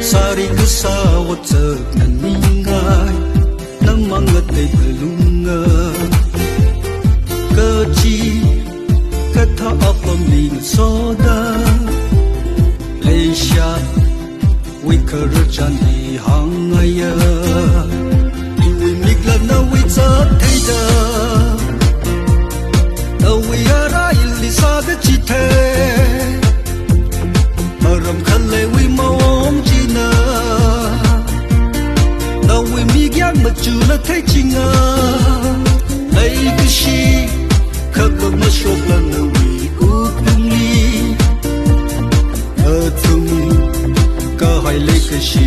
Sari kesawat seknan ninggai Namangat ay pelunga Kecil kata apa min soda Leisha Wikerjan di hangaya Iwi miglan na witsat heida Awi ara ili saga chite Maram khale wi mawom china Awi migyan machula thay chinga Ay kishi Khakwa mashokla na wi upungli Atum Kahai le kishi